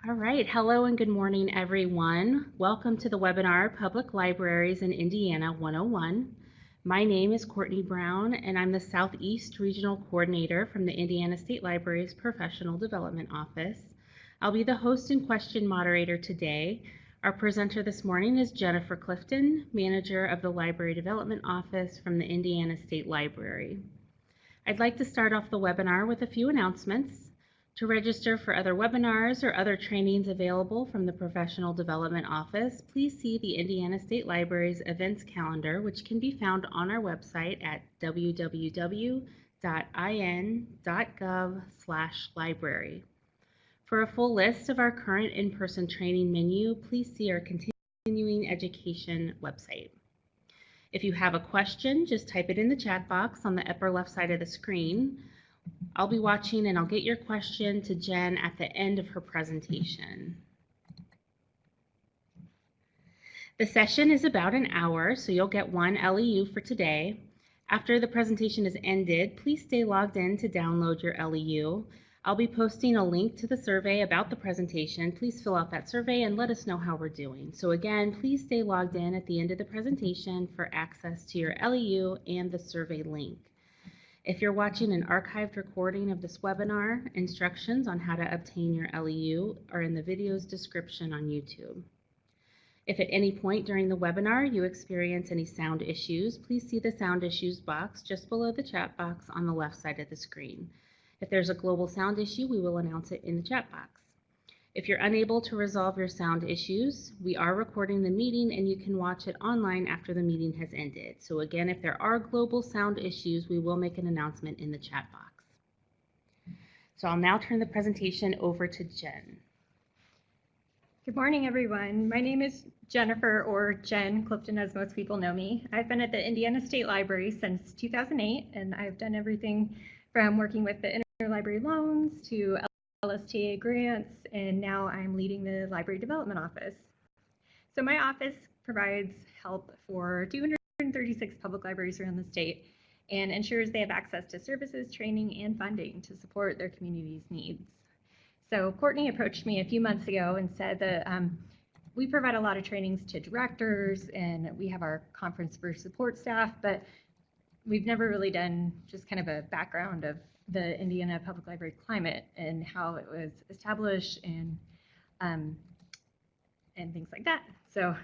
All right, hello and good morning, everyone. Welcome to the webinar, Public Libraries in Indiana 101. My name is Courtney Brown, and I'm the Southeast Regional Coordinator from the Indiana State Library's Professional Development Office. I'll be the host and question moderator today. Our presenter this morning is Jennifer Clifton, Manager of the Library Development Office from the Indiana State Library. I'd like to start off the webinar with a few announcements. To register for other webinars or other trainings available from the Professional Development Office, please see the Indiana State Library's events calendar, which can be found on our website at www.in.gov/library. For a full list of our current in-person training menu, please see our continuing education website. If you have a question, just type it in the chat box on the upper left side of the screen. I'll be watching and I'll get your question to Jen at the end of her presentation. The session is about an hour, so you'll get one LEU for today. After the presentation is ended, please stay logged in to download your LEU. I'll be posting a link to the survey about the presentation. Please fill out that survey and let us know how we're doing. So again, please stay logged in at the end of the presentation for access to your LEU and the survey link. If you're watching an archived recording of this webinar, instructions on how to obtain your LEU are in the video's description on YouTube. If at any point during the webinar you experience any sound issues, please see the sound issues box just below the chat box on the left side of the screen. If there's a global sound issue, we will announce it in the chat box. If you're unable to resolve your sound issues, we are recording the meeting and you can watch it online after the meeting has ended. So again, if there are global sound issues, we will make an announcement in the chat box. So I'll now turn the presentation over to Jen. Good morning, everyone. My name is Jennifer, or Jen Clifton, as most people know me. I've been at the Indiana State Library since 2008, and I've done everything from working with the interlibrary loans to LSTA grants, and now I'm leading the Library Development Office. So my office provides help for 236 public libraries around the state and ensures they have access to services, training, and funding to support their community's needs. So Courtney approached me a few months ago and said that we provide a lot of trainings to directors and we have our conference for support staff, but we've never really done just kind of a background of the Indiana Public Library climate and how it was established and things like that. So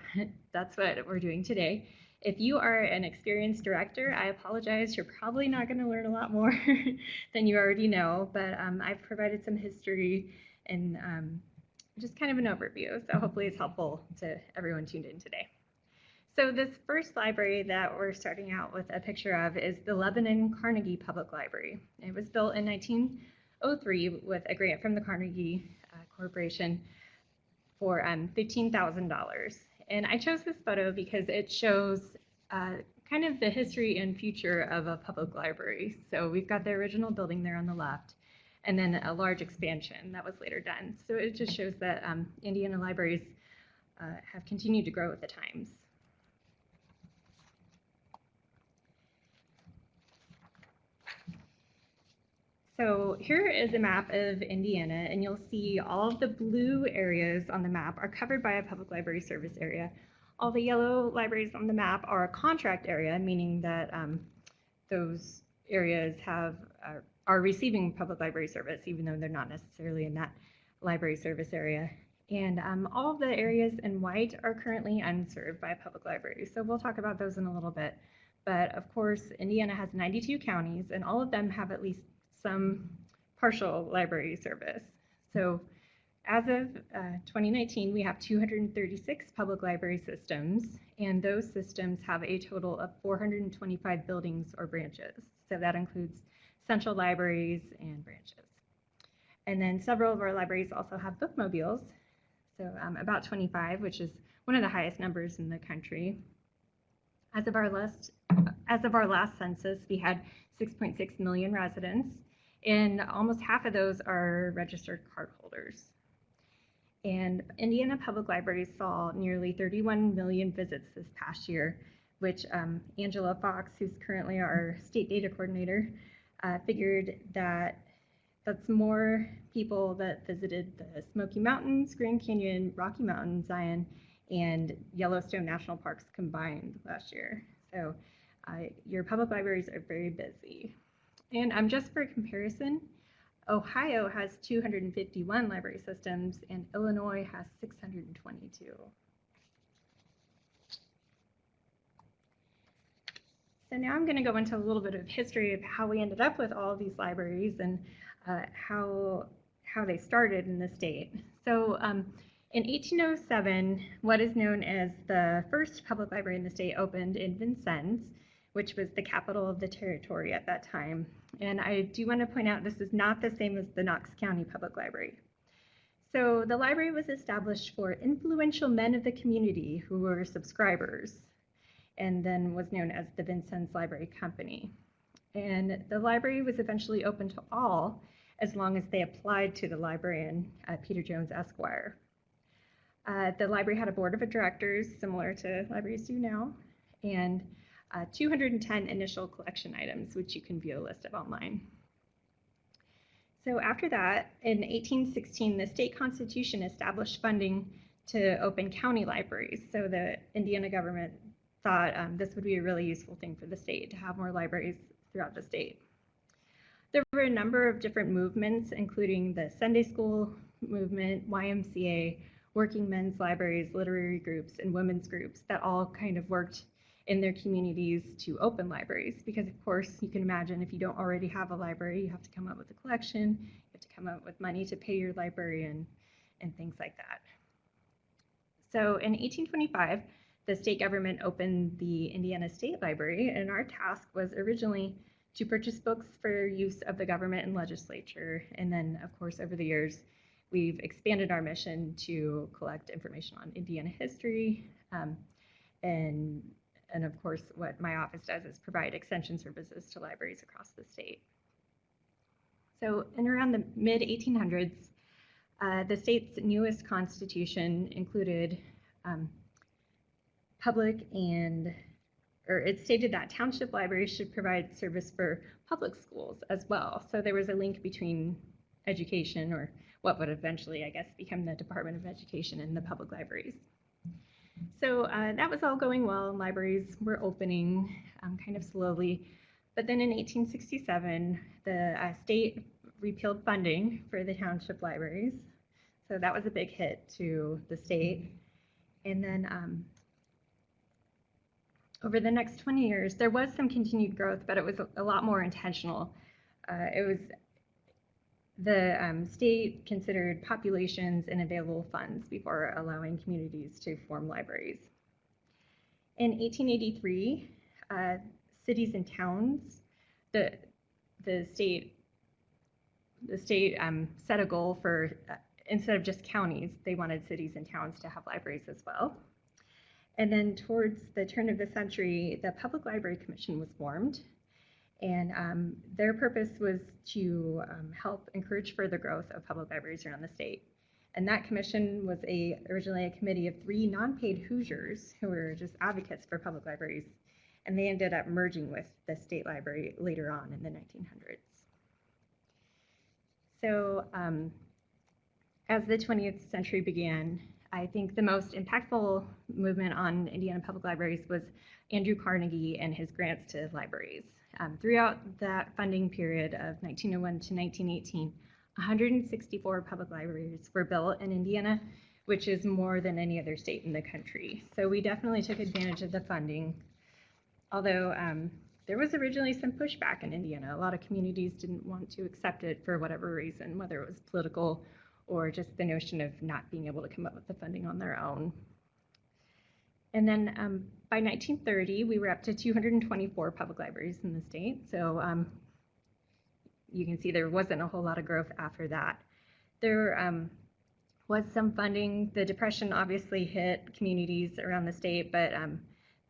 that's what we're doing today. If you are an experienced director, I apologize. You're probably not going to learn a lot more than you already know, but I've provided some history and just kind of an overview. So hopefully it's helpful to everyone tuned in today. So this first library that we're starting out with a picture of is the Lebanon Carnegie Public Library. It was built in 1903 with a grant from the Carnegie Corporation for $15,000. And I chose this photo because it shows kind of the history and future of a public library. So we've got the original building there on the left, and then a large expansion that was later done. So it just shows that Indiana libraries have continued to grow with the times. So here is a map of Indiana, and you'll see all of the blue areas on the map are covered by a public library service area. All the yellow libraries on the map are a contract area, meaning that those areas are receiving public library service, even though they're not necessarily in that library service area. And all of the areas in white are currently unserved by public libraries. So we'll talk about those in a little bit. But of course, Indiana has 92 counties, and all of them have at least some partial library service. So as of 2019, we have 236 public library systems, and those systems have a total of 425 buildings or branches. So that includes central libraries and branches. And then several of our libraries also have bookmobiles, so about 25, which is one of the highest numbers in the country. As of our last census, we had 6.6 million residents, and almost half of those are registered cardholders. And Indiana Public Libraries saw nearly 31 million visits this past year, which Angela Fox, who's currently our state data coordinator, figured that That's more people that visited the Smoky Mountains, Grand Canyon, Rocky Mountain, Zion, and Yellowstone National Parks combined last year. So your public libraries are very busy. And just for comparison, Ohio has 251 library systems and Illinois has 622. So now I'm going to go into a little bit of history of how we ended up with all of these libraries and how they started in the state. So in 1807, what is known as the first public library in the state opened in Vincennes, which was the capital of the territory at that time. And I do want to point out this is not the same as the Knox County Public Library. So the library was established for influential men of the community who were subscribers, and then was known as the Vincennes Library Company. And the library was eventually open to all as long as they applied to the librarian, Peter Jones, Esquire. The library had a board of directors similar to libraries do now, and 210 initial collection items, which you can view a list of online. So after that, in 1816, the state constitution established funding to open county libraries. So the Indiana government thought this would be a really useful thing for the state to have more libraries throughout the state. There were a number of different movements, including the Sunday school movement, YMCA, working men's libraries, literary groups, and women's groups that all kind of worked in their communities to open libraries, because of course you can imagine if you don't already have a library, you have to come up with a collection, you have to come up with money to pay your librarian, and things like that. So in 1825, the state government opened the Indiana State Library, and our task was originally to purchase books for use of the government and legislature, and then of course over the years we've expanded our mission to collect information on Indiana history, and of course what my office does is provide extension services to libraries across the state. So in around the mid-1800s, the state's newest constitution included it stated that township libraries should provide service for public schools as well. So there was a link between education, or what would eventually, I guess, become the Department of Education, and the public libraries. So that was all going well. Libraries were opening kind of slowly. But then in 1867, the state repealed funding for the township libraries. So that was a big hit to the state. And then over the next 20 years, there was some continued growth, but it was a lot more intentional. The state considered populations and available funds before allowing communities to form libraries. In 1883, cities and towns, the state set a goal for, instead of just counties, they wanted cities and towns to have libraries as well. And then towards the turn of the century, the Public Library Commission was formed, and their purpose was to help encourage further growth of public libraries around the state. And that commission was originally a committee of 3 non-paid Hoosiers who were just advocates for public libraries, and they ended up merging with the state library later on in the 1900s. So as the 20th century began, I think the most impactful movement on Indiana public libraries was Andrew Carnegie and his grants to libraries. Throughout that funding period of 1901 to 1918, 164 public libraries were built in Indiana, which is more than any other state in the country. So we definitely took advantage of the funding, although there was originally some pushback in Indiana. A lot of communities didn't want to accept it for whatever reason, whether it was political or just the notion of not being able to come up with the funding on their own. And then by 1930, we were up to 224 public libraries in the state. So you can see there wasn't a whole lot of growth after that. There was some funding. The Depression obviously hit communities around the state, but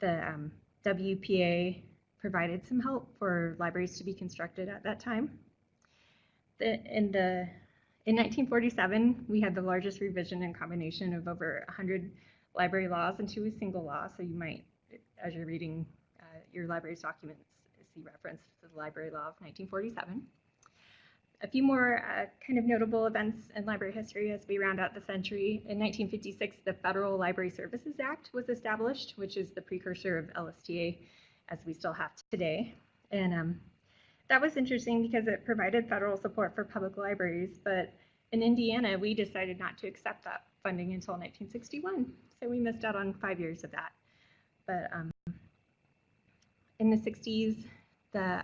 the WPA provided some help for libraries to be constructed at that time. In 1947, we had the largest revision and combination of over 100 library laws into a single law. So you might, as you're reading your library's documents, see reference to the Library Law of 1947. A few more kind of notable events in library history as we round out the century. In 1956, the Federal Library Services Act was established, which is the precursor of LSTA as we still have today. And that was interesting because it provided federal support for public libraries, but in Indiana, we decided not to accept that funding until 1961. So we missed out on 5 years of that. But in the 60s, the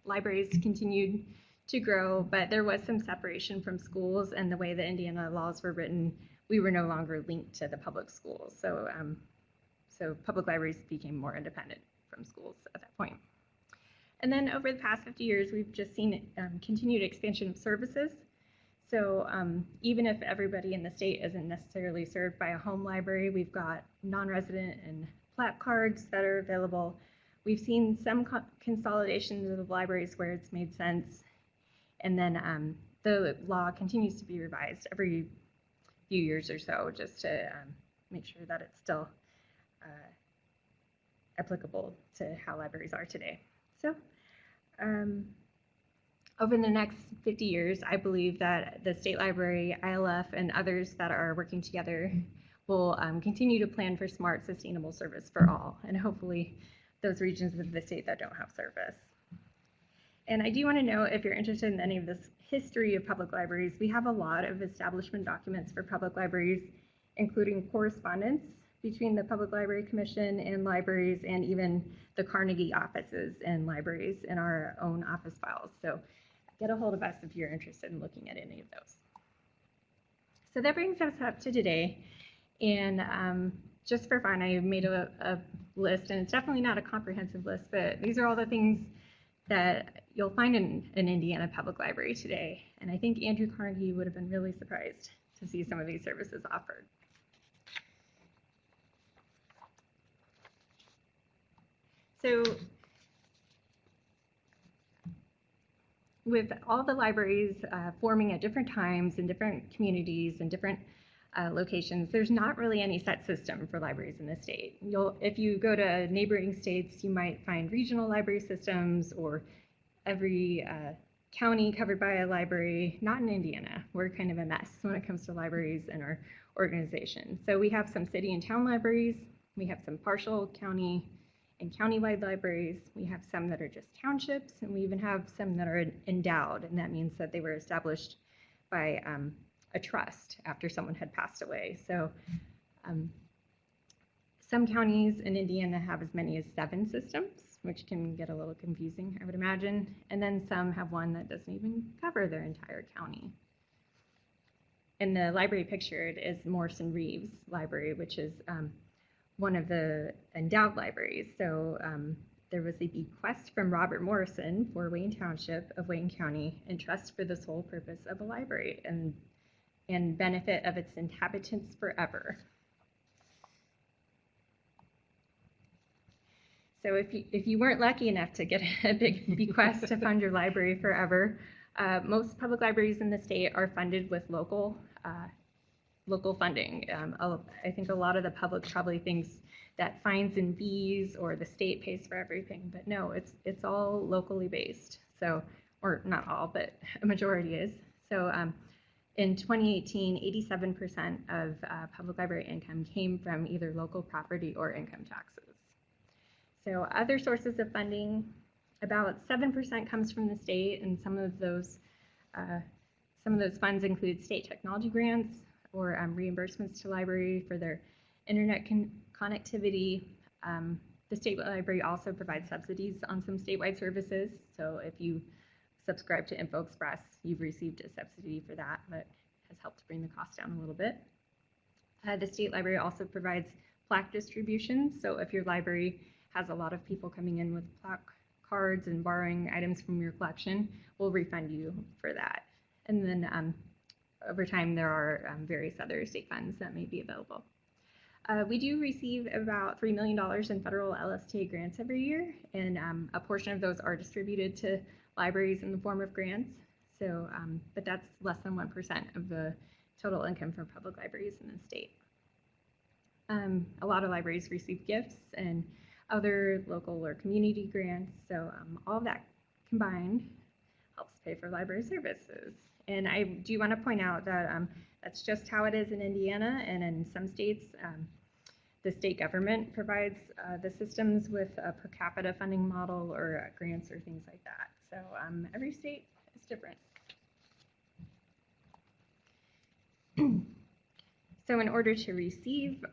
libraries continued to grow, but there was some separation from schools, and the way the Indiana laws were written, we were no longer linked to the public schools. So, so public libraries became more independent from schools at that point. And then over the past 50 years, we've just seen continued expansion of services. So even if everybody in the state isn't necessarily served by a home library, we've got non-resident and plat cards that are available. We've seen some consolidations of libraries where it's made sense. And then the law continues to be revised every few years or so just to make sure that it's still applicable to how libraries are today. So over the next 50 years, I believe that the State Library, ILF, and others that are working together will continue to plan for smart, sustainable service for all, and hopefully those regions of the state that don't have service. And I do want to know, if you're interested in any of this history of public libraries, we have a lot of establishment documents for public libraries, including correspondence between the Public Library Commission and libraries, and even the Carnegie offices and libraries in our own office files. So get a hold of us if you're interested in looking at any of those. So that brings us up to today. And just for fun, I made a list, and it's definitely not a comprehensive list, but these are all the things that you'll find in an Indiana Public Library today. And I think Andrew Carnegie would have been really surprised to see some of these services offered. So with all the libraries forming at different times in different communities and different locations, there's not really any set system for libraries in the state. If you go to neighboring states, you might find regional library systems, or every county covered by a library. Not in Indiana. We're kind of a mess when it comes to libraries and our organization. So we have some city and town libraries. We have some partial county and countywide libraries. We have some that are just townships, and we even have some that are endowed, and that means that they were established by a trust after someone had passed away. So some counties in Indiana have as many as 7 systems, which can get a little confusing, I would imagine. And then some have one that doesn't even cover their entire county. In the library pictured is Morrison Reeves Library, which is one of the endowed libraries. So there was a bequest from Robert Morrison for Wayne Township of Wayne County in trust for the sole purpose of a library and benefit of its inhabitants forever. So if you weren't lucky enough to get a big bequest to fund your library forever, most public libraries in the state are funded with local funding. I think a lot of the public probably thinks that fines and fees or the state pays for everything, but no, it's all locally based. So, or not all, but a majority is. So in 2018, 87% of public library income came from either local property or income taxes. So other sources of funding, about 7% comes from the state, and some of those funds include state technology grants or reimbursements to library for their internet connectivity. The state library also provides subsidies on some statewide services. So if you subscribe to InfoExpress, you've received a subsidy for that, but has helped to bring the cost down a little bit. The state library also provides plaque distributions. So if your library has a lot of people coming in with plaque cards and borrowing items from your collection, we'll refund you for that. And then over time, there are various other state funds that may be available. We do receive about $3 million in federal LSTA grants every year, and a portion of those are distributed to libraries in the form of grants. So, but that's less than 1% of the total income from public libraries in the state. A lot of libraries receive gifts and other local or community grants. So all of that combined helps pay for library services. And I do want to point out that that's just how it is in Indiana, and in some states, the state government provides the systems with a per capita funding model or grants or things like that. So every state is different. So in order to receive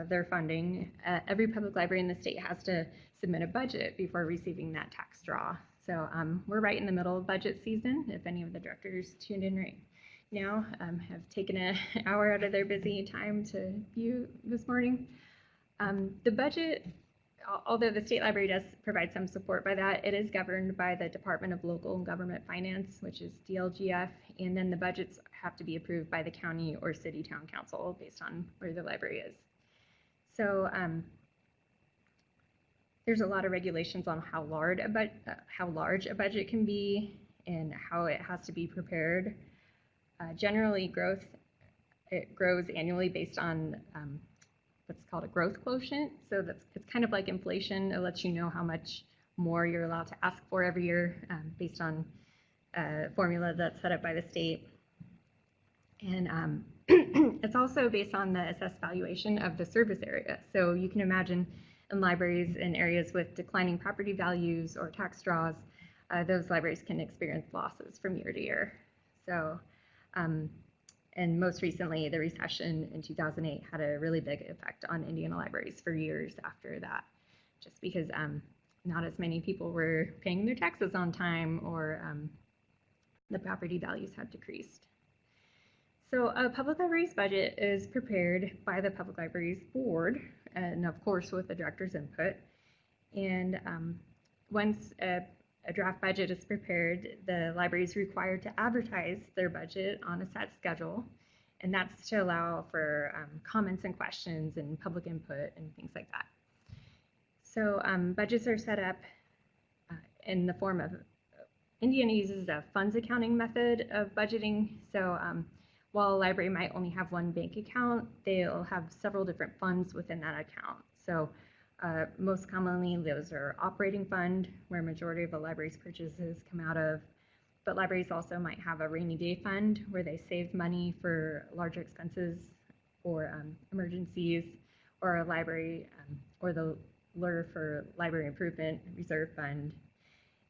their funding, every public library in the state has to submit a budget before receiving that tax draw. So we're right in the middle of budget season. If any of the directors tuned in right now have taken an hour out of their busy time to view this morning. The budget, although the state library does provide some support by that, it is governed by the Department of Local and Government Finance, which is DLGF, and then the budgets have to be approved by the county or city town council based on where the library is. So there's a lot of regulations on how large a budget can be and how it has to be prepared. Generally, it grows annually based on what's called a growth quotient. So it's kind of like inflation. It lets you know how much more you're allowed to ask for every year based on a formula that's set up by the state. And it's also based on the assessed valuation of the service area. So you can imagine in libraries in areas with declining property values or tax draws, those libraries can experience losses from year to year. So, and most recently, the recession in 2008 had a really big effect on Indiana libraries for years after that, just because not as many people were paying their taxes on time, or the property values had decreased. So a public library's budget is prepared by the Public Libraries Board, and of course with the director's input. And once a draft budget is prepared, the library is required to advertise their budget on a set schedule, and that's to allow for comments and questions and public input and things like that. So budgets are set up in the form of, Indiana uses a funds accounting method of budgeting. So while a library might only have one bank account, they'll have several different funds within that account. So most commonly, those are operating fund, where a majority of a library's purchases come out of. But libraries also might have a rainy day fund, where they save money for larger expenses or emergencies, or a library, or the LUR for library improvement reserve fund.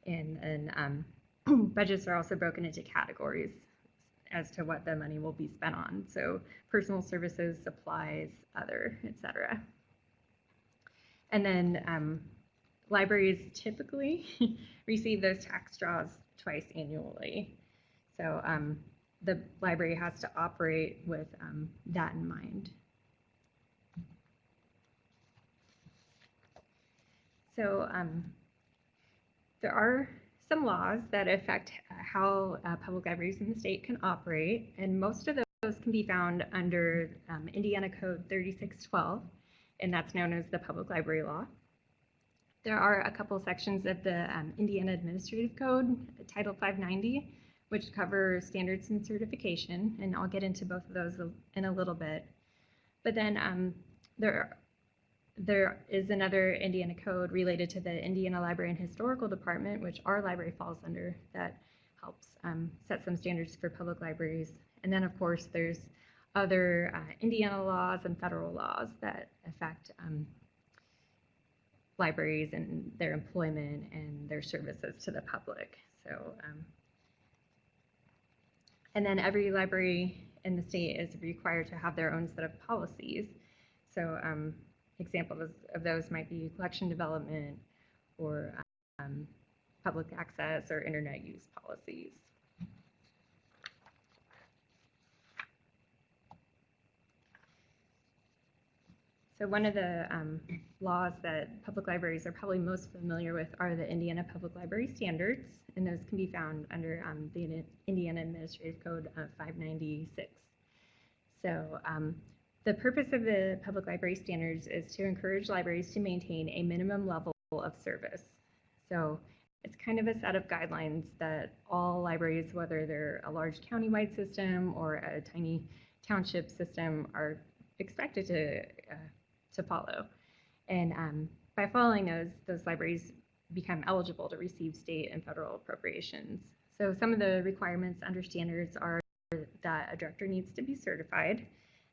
And budgets are also broken into categories as to what the money will be spent on. So personal services, supplies, other, etc. And then libraries typically receive those tax draws twice annually. So the library has to operate with that in mind. So there are some laws that affect how public libraries in the state can operate, and most of those can be found under Indiana Code 3612, and that's known as the Public Library Law. There are a couple sections of the Indiana Administrative Code, Title 590, which cover standards and certification, and I'll get into both of those in a little bit. But then there is another Indiana code related to the Indiana Library and Historical Department, which our library falls under, that helps set some standards for public libraries. And then, of course, there's other Indiana laws and federal laws that affect libraries and their employment and their services to the public. So, and then every library in the state is required to have their own set of policies. So examples of those might be collection development or public access or internet use policies. So one of the laws that public libraries are probably most familiar with are the Indiana Public Library Standards, and those can be found under the Indiana Administrative Code of 596. So the purpose of the Public Library Standards is to encourage libraries to maintain a minimum level of service. So it's kind of a set of guidelines that all libraries, whether they're a large countywide system or a tiny township system, are expected to follow. And by following those libraries become eligible to receive state and federal appropriations. So some of the requirements under standards are that a director needs to be certified.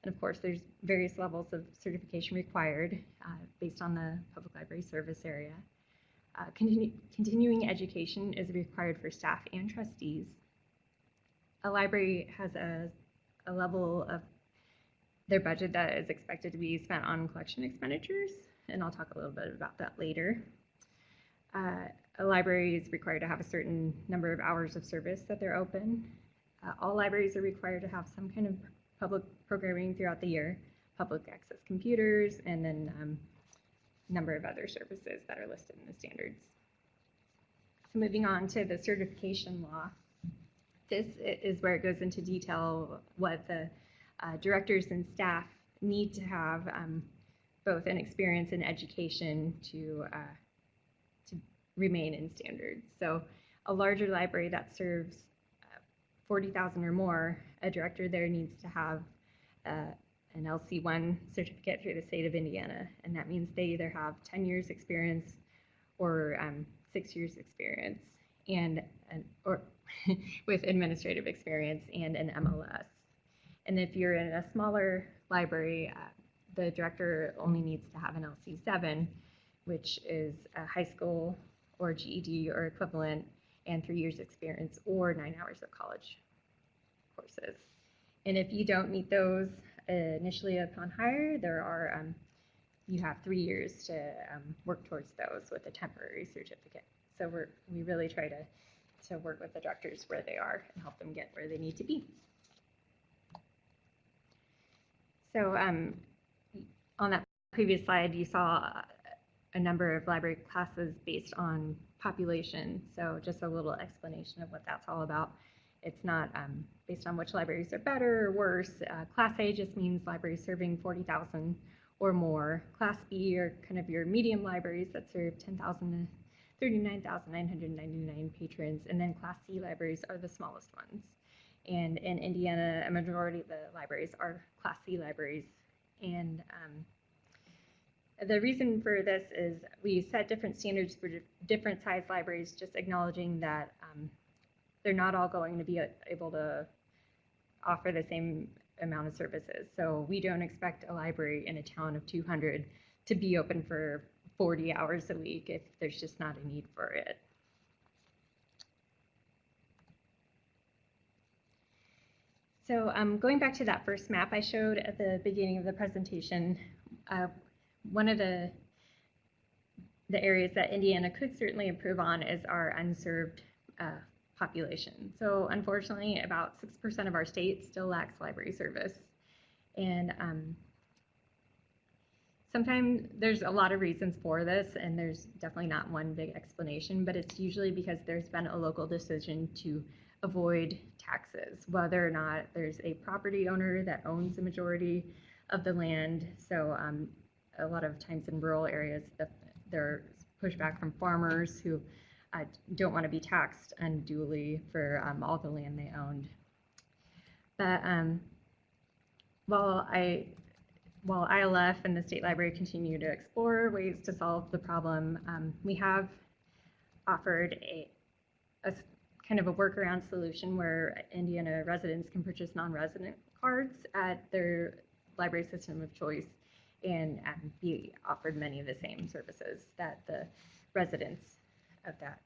And of course, there's various levels of certification required based on the public library service area. Continuing education is required for staff and trustees. A library has a level of their budget that is expected to be spent on collection expenditures, and I'll talk a little bit about that later. A library is required to have a certain number of hours of service that they're open. All libraries are required to have some kind of public programming throughout the year, public access computers, and then a number of other services that are listed in the standards. So moving on to the certification law. This is where it goes into detail what the directors and staff need to have both an experience in education to remain in standards. So a larger library that serves 40,000 or more, a director there needs to have an LC1 certificate through the state of Indiana, and that means they either have 10 years experience or 6 years experience, or with administrative experience and an MLS. And if you're in a smaller library, the director only needs to have an LC7, which is a high school or GED or equivalent, and 3 years experience or 9 hours of college courses. And if you don't meet those initially upon hire, there are you have 3 years to work towards those with a temporary certificate. So we really try to work with the directors where they are and help them get where they need to be. So on that previous slide, you saw a number of library classes based on population. So just a little explanation of what that's all about. It's not based on which libraries are better or worse. Class A just means libraries serving 40,000 or more. Class B are kind of your medium libraries that serve 10,000 to 39,999 patrons. And then Class C libraries are the smallest ones. And in Indiana, a majority of the libraries are Class C libraries. And the reason for this is we set different standards for different size libraries, just acknowledging that they're not all going to be able to offer the same amount of services. So we don't expect a library in a town of 200 to be open for 40 hours a week if there's just not a need for it. So going back to that first map I showed at the beginning of the presentation, one of the areas that Indiana could certainly improve on is our unserved population. So unfortunately, about 6% of our state still lacks library service. And sometimes there's a lot of reasons for this, and there's definitely not one big explanation, but it's usually because there's been a local decision to avoid taxes, whether or not there's a property owner that owns the majority of the land. So a lot of times in rural areas, there's pushback from farmers who don't want to be taxed unduly for all the land they owned. But while ILF and the State Library continue to explore ways to solve the problem, we have offered a kind of a workaround solution where Indiana residents can purchase non-resident cards at their library system of choice and be offered many of the same services that the residents of that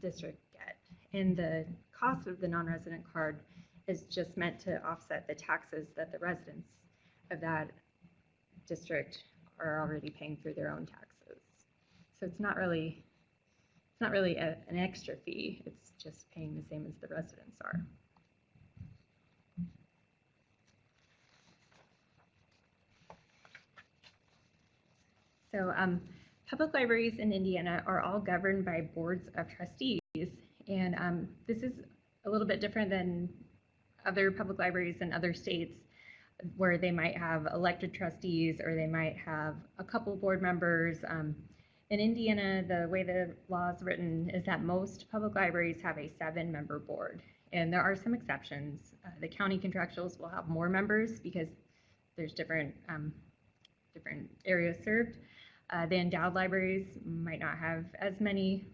district get. And the cost of the non-resident card is just meant to offset the taxes that the residents of that district are already paying through their own taxes. So it's not really an extra fee, it's just paying the same as the residents are. So public libraries in Indiana are all governed by boards of trustees, and this is a little bit different than other public libraries in other states where they might have elected trustees or they might have a couple board members. In Indiana, the way the law is written is that most public libraries have a 7-member board, and there are some exceptions. The county contractuals will have more members because there's different areas served. The endowed libraries might not have as many.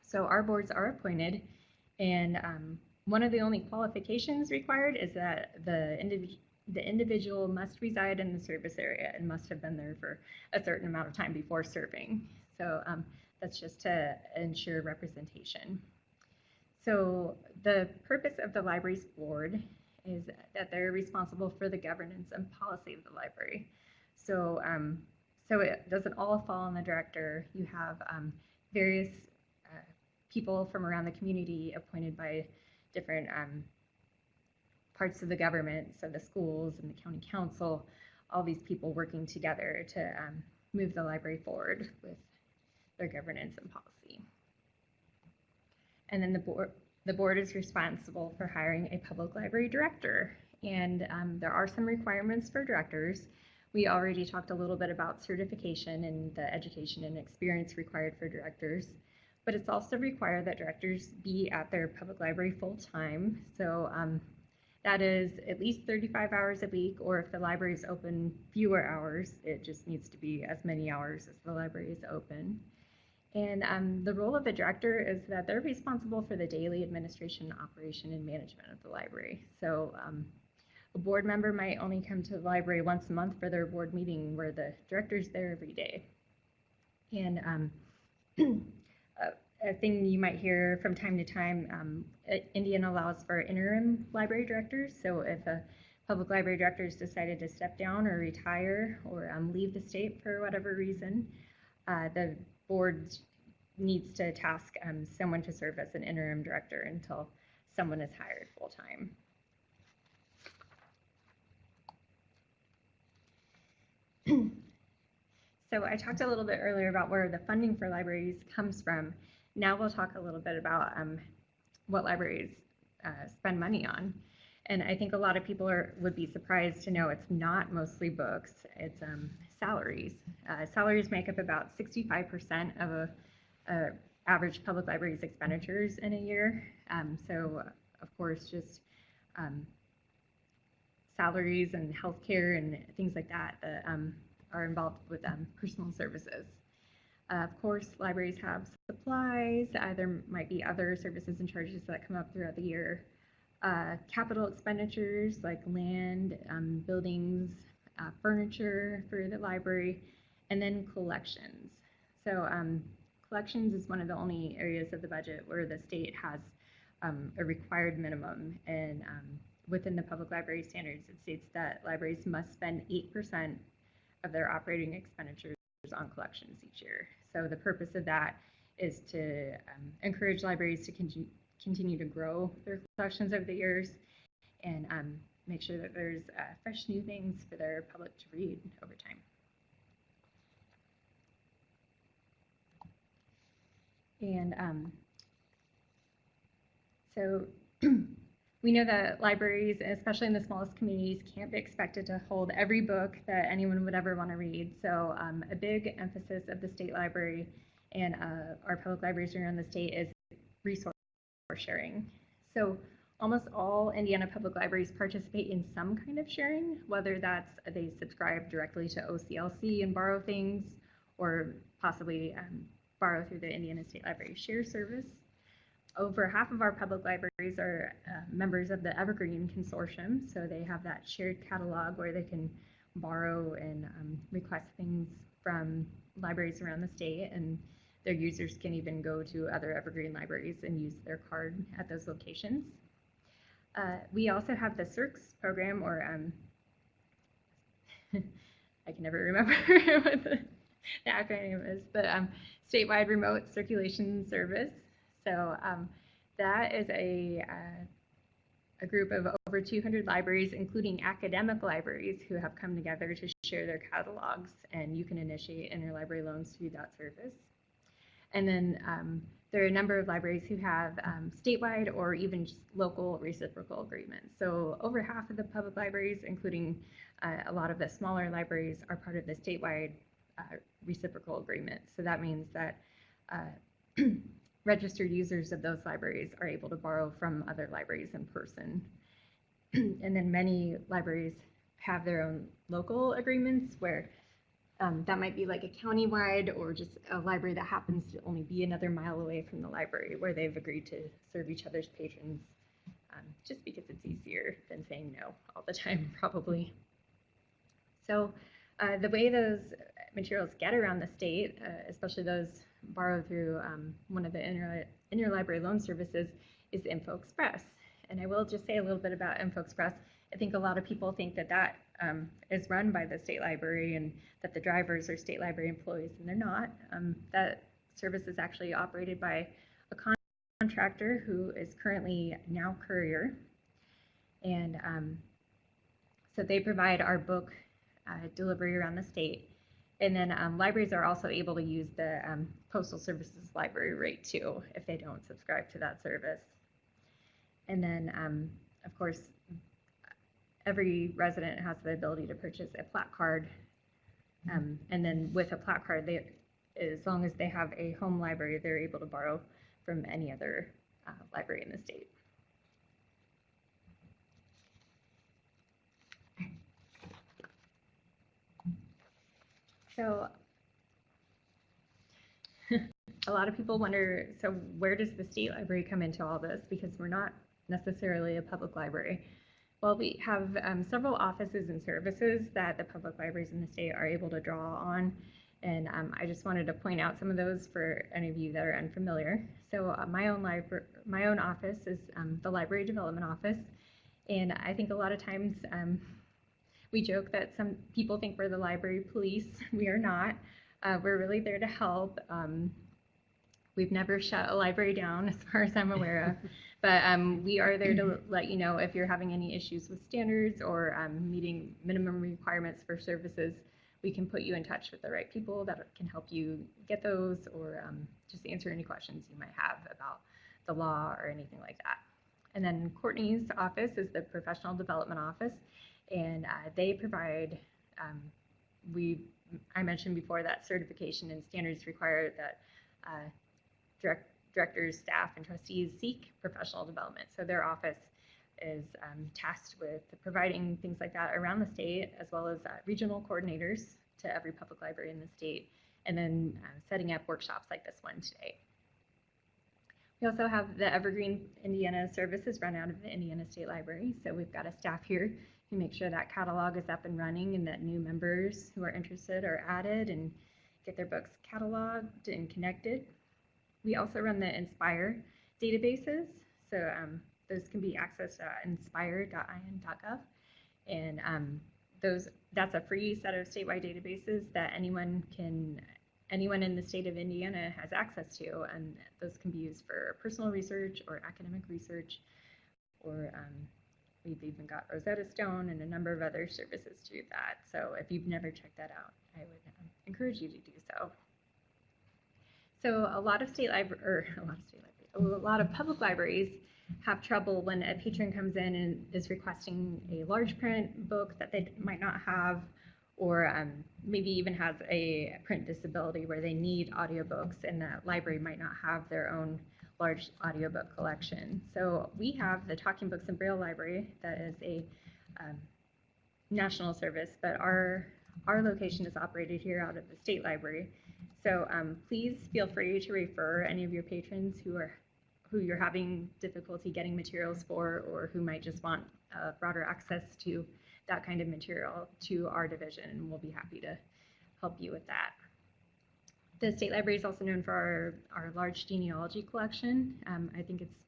So our boards are appointed, And one of the only qualifications required is that the individual must reside in the service area and must have been there for a certain amount of time before serving. So that's just to ensure representation. So the purpose of the library's board is that they're responsible for the governance and policy of the library. So, so it doesn't all fall on the director. You have various people from around the community appointed by different parts of the government, so the schools and the county council, all these people working together to move the library forward with their governance and policy. And then the board is responsible for hiring a public library director. And there are some requirements for directors. We already talked a little bit about certification and the education and experience required for directors, but it's also required that directors be at their public library full time. So that is at least 35 hours a week, or if the library is open fewer hours, it just needs to be as many hours as the library is open. And the role of the director is that they're responsible for the daily administration, operation, and management of the library. So a board member might only come to the library once a month for their board meeting, where the director's there every day. And a thing you might hear from time to time, Indiana allows for interim library directors. So if a public library director has decided to step down or retire or leave the state for whatever reason, the board needs to task someone to serve as an interim director until someone is hired full-time. So I talked a little bit earlier about where the funding for libraries comes from. Now we'll talk a little bit about what libraries spend money on. And I think a lot of people would be surprised to know it's not mostly books, it's salaries. Salaries make up about 65% of a average public library's expenditures in a year. So of course, just salaries and healthcare and things like that are involved with personal services. Of course, libraries have supplies. There might be other services and charges that come up throughout the year. Capital expenditures like land, buildings, furniture for the library, and then collections. So collections is one of the only areas of the budget where the state has a required minimum, and within the public library standards, it states that libraries must spend 8% of their operating expenditures on collections each year. So the purpose of that is to encourage libraries to continue to grow their collections over the years and make sure that there's fresh new things for their public to read over time. And so we know that libraries, especially in the smallest communities, can't be expected to hold every book that anyone would ever want to read. So a big emphasis of the state library and our public libraries around the state is resource sharing. So almost all Indiana public libraries participate in some kind of sharing, whether that's they subscribe directly to OCLC and borrow things, or possibly borrow through the Indiana State Library Share Service. Over half of our public libraries are members of the Evergreen Consortium, so they have that shared catalog where they can borrow and request things from libraries around the state, and their users can even go to other Evergreen libraries and use their card at those locations. We also have the CIRCS program, or I can never remember what the acronym is, but Statewide Remote Circulation Service. So that is a group of over 200 libraries, including academic libraries, who have come together to share their catalogs, and you can initiate interlibrary loans through that service. And then there are a number of libraries who have statewide or even just local reciprocal agreements. So over half of the public libraries, including a lot of the smaller libraries, are part of the statewide reciprocal agreement. So that means that registered users of those libraries are able to borrow from other libraries in person. And then many libraries have their own local agreements where That might be like a countywide or just a library that happens to only be another mile away from the library where they've agreed to serve each other's patrons, just because it's easier than saying no all the time, probably. So the way those materials get around the state, especially those borrowed through one of the interlibrary loan services, is Info Express. And I will just say a little bit about Info Express. I think a lot of people think that that is run by the state library and that the drivers are state library employees, and they're not. That service is actually operated by a contractor who is currently now Courier. And so they provide our book delivery around the state. And then libraries are also able to use the Postal Service's library rate too if they don't subscribe to that service. And then, of course, every resident has the ability to purchase a plat card. And then with a plat card, as long as they have a home library, they're able to borrow from any other library in the state. So a lot of people wonder, so where does the state library come into all this? Because we're not necessarily a public library. Well, we have several offices and services that the public libraries in the state are able to draw on. And I just wanted to point out some of those for any of you that are unfamiliar. So my own office is the Library Development Office. And I think a lot of times we joke that some people think we're the library police. We are not. We're really there to help. We've never shut a library down as far as I'm aware of, but we are there to let you know if you're having any issues with standards or meeting minimum requirements for services. We can put you in touch with the right people that can help you get those, or just answer any questions you might have about the law or anything like that. And then Courtney's office is the Professional Development Office, and they provide, I mentioned before that certification and standards require that directors, staff, and trustees seek professional development. So their office is tasked with providing things like that around the state, as well as regional coordinators to every public library in the state, and then setting up workshops like this one today. We also have the Evergreen Indiana services run out of the Indiana State Library. So we've got a staff here who make sure that catalog is up and running and that new members who are interested are added and get their books cataloged and connected. We also run the Inspire databases. So those can be accessed at inspire.in.gov. And that's a free set of statewide databases that anyone in the state of Indiana has access to, and those can be used for personal research or academic research, or we've even got Rosetta Stone and a number of other services to do that. So if you've never checked that out, I would encourage you to do so. So a lot of public libraries have trouble when a patron comes in and is requesting a large print book that they might not have, or maybe even has a print disability where they need audiobooks and the library might not have their own large audiobook collection. So we have the Talking Books and Braille Library that is a national service, but our location is operated here out of the state library. So please feel free to refer any of your patrons who you're having difficulty getting materials for, or who might just want broader access to that kind of material, to our division, and we'll be happy to help you with that. The state library is also known for our large genealogy collection. I think it's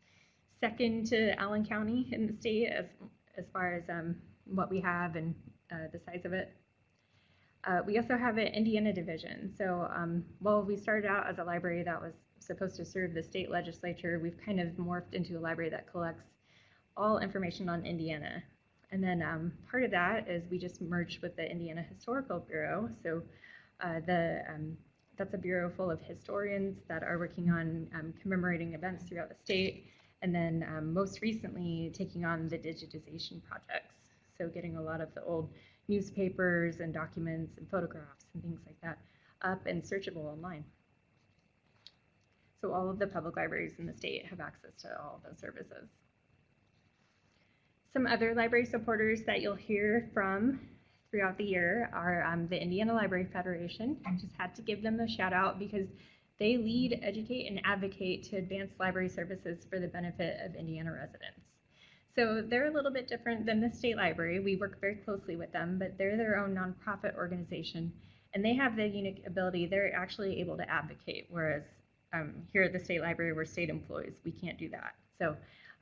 second to Allen County in the state as far as what we have and the size of it. We also have an Indiana division. So while we started out as a library that was supposed to serve the state legislature, we've kind of morphed into a library that collects all information on Indiana. And then part of that is we just merged with the Indiana Historical Bureau. So that's a bureau full of historians that are working on commemorating events throughout the state. And then most recently taking on the digitization projects. So getting a lot of the old newspapers and documents and photographs and things like that up and searchable online. So all of the public libraries in the state have access to all of those services. Some other library supporters that you'll hear from throughout the year are the Indiana Library Federation. I just had to give them a shout out because they lead, educate, and advocate to advance library services for the benefit of Indiana residents. So they're a little bit different than the state library. We work very closely with them, but they're their own nonprofit organization, and they have the unique ability, they're actually able to advocate, whereas here at the state library, we're state employees, we can't do that. So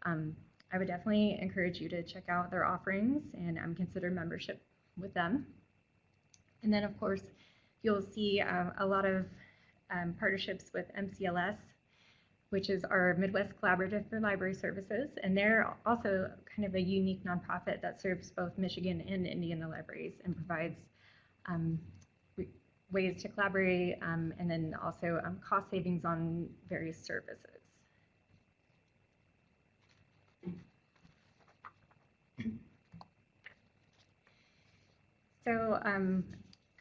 I would definitely encourage you to check out their offerings and consider membership with them. And then, of course, you'll see a lot of partnerships with MCLS, which is our Midwest Collaborative for Library Services, and they're also kind of a unique nonprofit that serves both Michigan and Indiana libraries and provides ways to collaborate and then also cost savings on various services. So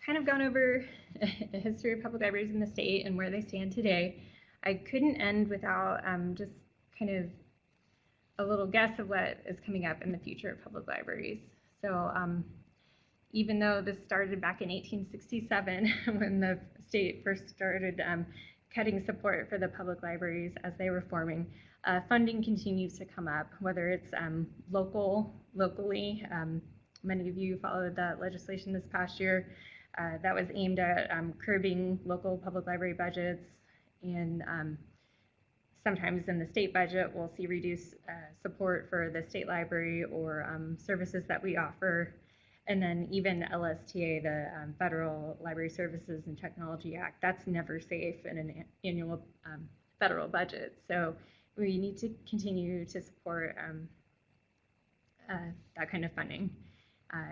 kind of gone over the history of public libraries in the state and where they stand today. I couldn't end without just kind of a little guess of what is coming up in the future of public libraries. So even though this started back in 1867 when the state first started cutting support for the public libraries as they were forming, funding continues to come up, whether it's locally. Many of you followed that legislation this past year that was aimed at curbing local public library budgets, and sometimes in the state budget we'll see reduced support for the state library or services that we offer. And then even LSTA, the Federal Library Services and Technology Act, that's never safe in an annual federal budget. So we need to continue to support that kind of funding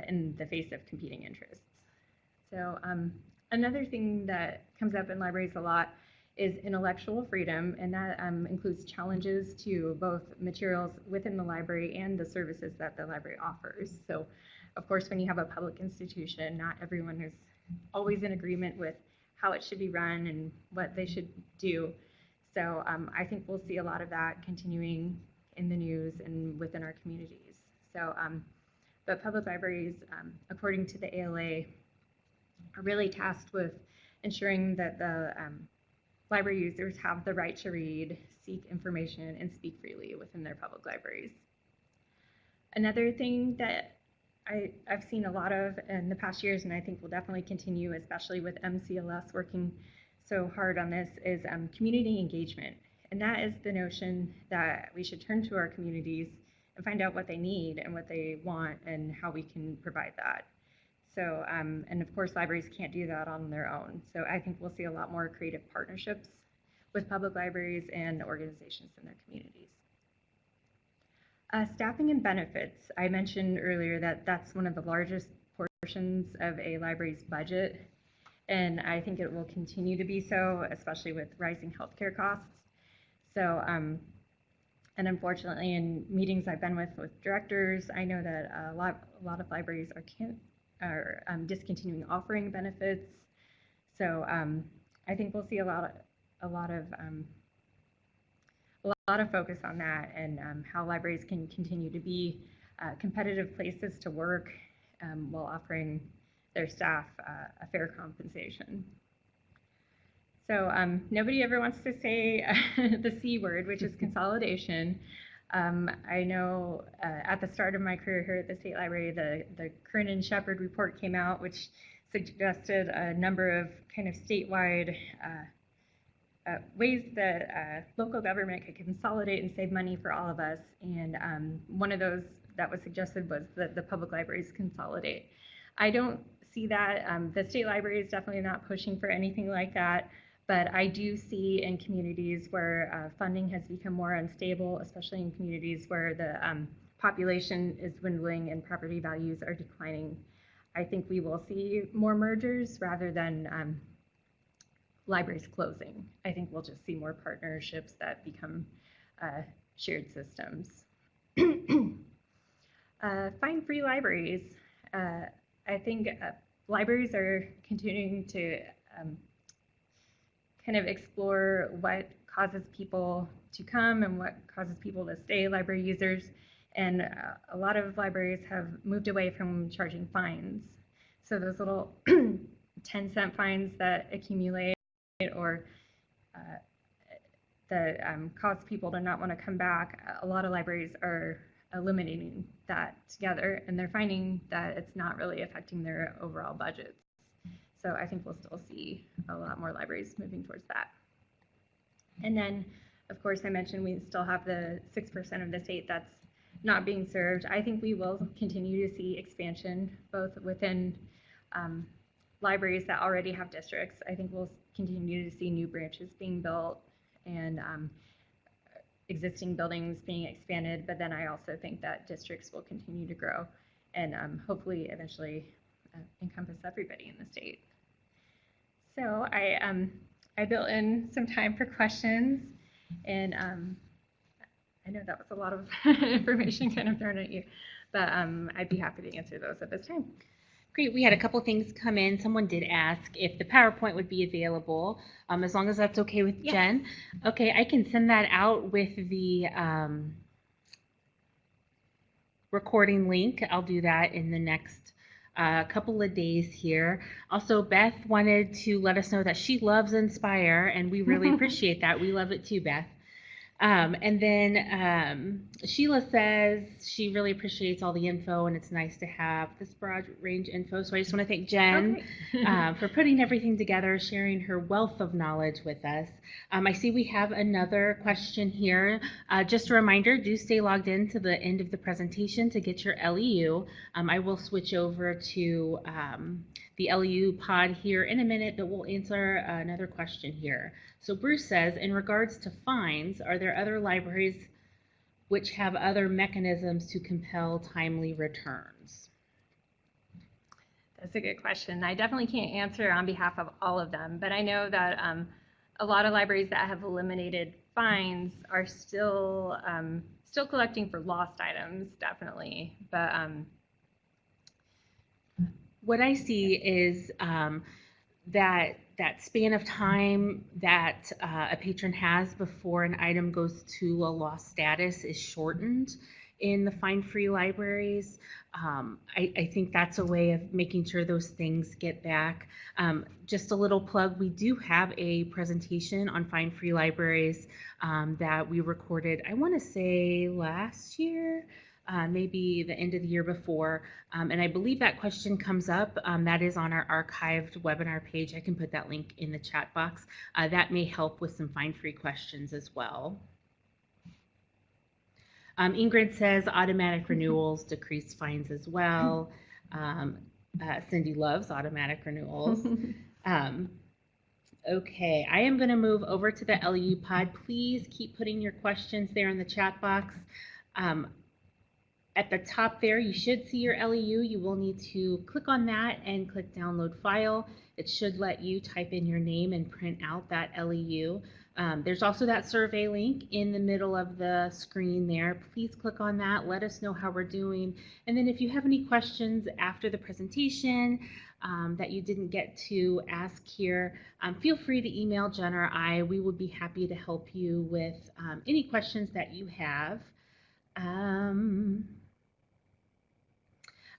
in the face of competing interests. So another thing that comes up in libraries a lot is intellectual freedom, and that includes challenges to both materials within the library and the services that the library offers. So of course, when you have a public institution, not everyone is always in agreement with how it should be run and what they should do. So I think we'll see a lot of that continuing in the news and within our communities. So, but public libraries, according to the ALA, are really tasked with ensuring that the library users have the right to read, seek information, and speak freely within their public libraries. Another thing that I've seen a lot of in the past years, and I think will definitely continue, especially with MCLS working so hard on this, is community engagement. And that is the notion that we should turn to our communities and find out what they need and what they want and how we can provide that. So, and of course, libraries can't do that on their own. So I think we'll see a lot more creative partnerships with public libraries and organizations in their communities. Staffing and benefits. I mentioned earlier that that's one of the largest portions of a library's budget, and I think it will continue to be so, especially with rising healthcare costs. So, and unfortunately, in meetings I've been with directors, I know that a lot of libraries are discontinuing offering benefits. So I think we'll see a lot of focus on that and how libraries can continue to be competitive places to work while offering their staff a fair compensation. So nobody ever wants to say the C word, which is consolidation. I know at the start of my career here at the State Library, the Kern and Shepard report came out, which suggested a number of kind of statewide ways that local government could consolidate and save money for all of us. And one of those that was suggested was that the public libraries consolidate. I don't see that. The state library is definitely not pushing for anything like that. But I do see in communities where funding has become more unstable, especially in communities where the population is dwindling and property values are declining, I think we will see more mergers rather than libraries closing. I think we'll just see more partnerships that become shared systems. Find free libraries. I think libraries are continuing to kind of explore what causes people to come and what causes people to stay library users. And a lot of libraries have moved away from charging fines. So those little 10-cent fines that accumulate or that cause people to not want to come back, a lot of libraries are eliminating that together, and they're finding that it's not really affecting their overall budgets. So I think we'll still see a lot more libraries moving towards that. And then, of course, I mentioned we still have the 6% of the state that's not being served. I think we will continue to see expansion both within libraries that already have districts. I think we'll continue to see new branches being built and existing buildings being expanded, but then I also think that districts will continue to grow and hopefully eventually encompass everybody in the state. So I built in some time for questions, and I know that was a lot of information kind of thrown at you, but I'd be happy to answer those at this time. Great. We had a couple things come in. Someone did ask if the PowerPoint would be available, as long as that's okay with Jen. Okay, I can send that out with the recording link. I'll do that in the next couple of days here. Also, Beth wanted to let us know that she loves Inspire, and we really appreciate that. We love it too, Beth. And then Sheila says she really appreciates all the info, and it's nice to have this broad range info. So I just want to thank Jen for putting everything together, sharing her wealth of knowledge with us. I see we have another question here. Just a reminder, do stay logged in to the end of the presentation to get your LEU. I will switch over to the LEU pod here in a minute, but we'll answer another question here. So Bruce says, in regards to fines, are there other libraries which have other mechanisms to compel timely returns? That's a good question. I definitely can't answer on behalf of all of them, but I know that a lot of libraries that have eliminated fines are still collecting for lost items, definitely. But what I see is that span of time that a patron has before an item goes to a lost status is shortened in the fine-free libraries. I think that's a way of making sure those things get back. Just a little plug, we do have a presentation on fine-free libraries that we recorded, I want to say last year, maybe the end of the year before, and I believe that question comes up. That is on our archived webinar page. I can put that link in the chat box. That may help with some fine-free questions as well. Ingrid says automatic renewals decrease fines as well. Cindy loves automatic renewals. Okay, I am going to move over to the LEU pod. Please keep putting your questions there in the chat box. At the top there, you should see your LEU. You will need to click on that and click download file. It should let you type in your name and print out that LEU. There's also that survey link in the middle of the screen there. Please click on that. Let us know how we're doing. And then if you have any questions after the presentation that you didn't get to ask here, feel free to email Jen or I. We would be happy to help you with any questions that you have.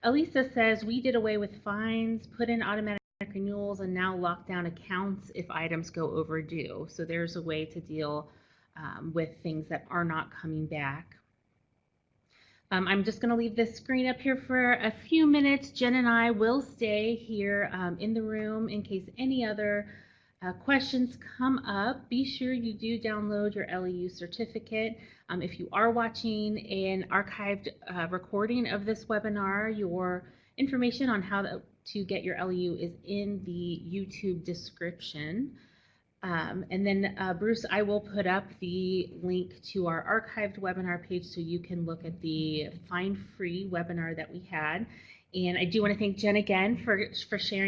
Elisa says, we did away with fines, put in automatic renewals, and now lock down accounts if items go overdue. So there's a way to deal with things that are not coming back. I'm just going to leave this screen up here for a few minutes. Jen and I will stay here in the room in case any other questions come up. Be sure you do download your LEU certificate. If you are watching an archived recording of this webinar, your information on how to get your LEU is in the YouTube description. And then Bruce, I will put up the link to our archived webinar page so you can look at the fine-free webinar that we had. And I do want to thank Jen again for sharing